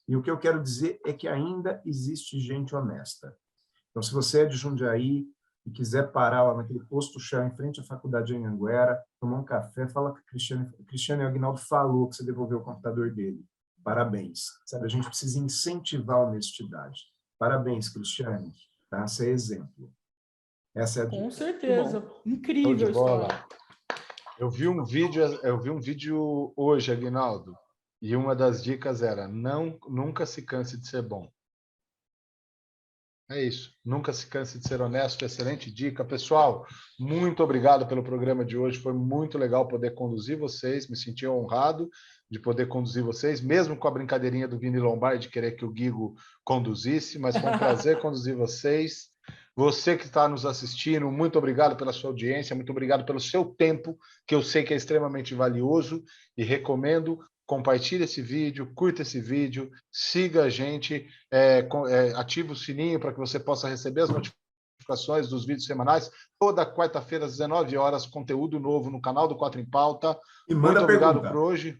E o que eu quero dizer é que ainda existe gente honesta. Então, se você é de Jundiaí, e quiser parar lá naquele posto chão em frente à faculdade de Anhanguera, tomar um café, fala que o Cristiano Aguinaldo falou que você devolveu o computador dele. Parabéns. Sabe, a gente precisa incentivar a honestidade. Parabéns, Cristiano. Tá? Você é exemplo. Essa é a dica. Com certeza. Show Incrível de bola. história. Eu vi um vídeo hoje, Aguinaldo, e uma das dicas era: nunca se canse de ser bom. É isso. Nunca se canse de ser honesto. Excelente dica. Pessoal, muito obrigado pelo programa de hoje. Foi muito legal poder conduzir vocês. Me senti honrado de poder conduzir vocês, mesmo com a brincadeirinha do Vini Lombardi de querer que o Guigo conduzisse, mas foi um prazer conduzir vocês. Você que está nos assistindo, muito obrigado pela sua audiência, muito obrigado pelo seu tempo, que eu sei que é extremamente valioso, e recomendo. Compartilhe esse vídeo, curta esse vídeo, siga a gente, ative o sininho para que você possa receber as notificações dos vídeos semanais. Toda quarta-feira, às 19 horas, conteúdo novo no canal do 4 em Pauta. E manda Muito obrigado pergunta. por hoje.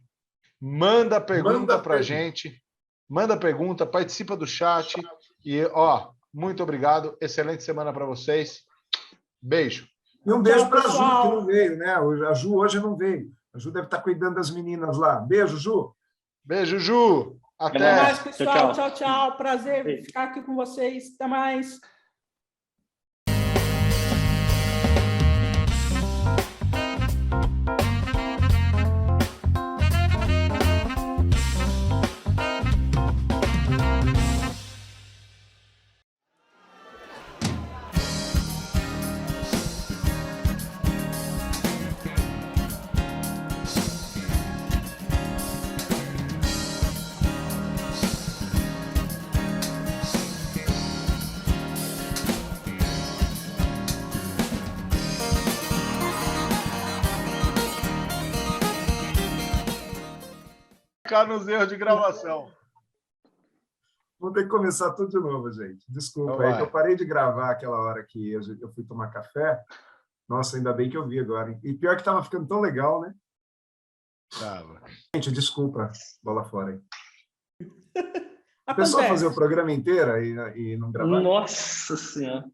Manda pergunta para a pergunta. gente. Manda pergunta, participa do chat. E, muito obrigado. Excelente semana para vocês. Beijo. E um beijo Tchau, para a Ju, pessoal. que não veio, né? A Ju hoje não veio. A Ju deve estar cuidando das meninas lá. Beijo, Ju. Beijo, Ju. Até Até. mais, pessoal. Tchau, Tchau, tchau. Prazer Beijo. ficar aqui com vocês. Até mais. Ficar nos erros de gravação. Vou ter que começar tudo de novo, gente. Desculpa Então aí, vai. que eu parei de gravar aquela hora que eu fui tomar café. Nossa, ainda bem que eu vi agora. E pior que estava ficando tão legal, né? Tava. Gente, desculpa. Bola fora aí. O Acontece. pessoal fazer o programa inteiro e não gravar? Nossa Senhora.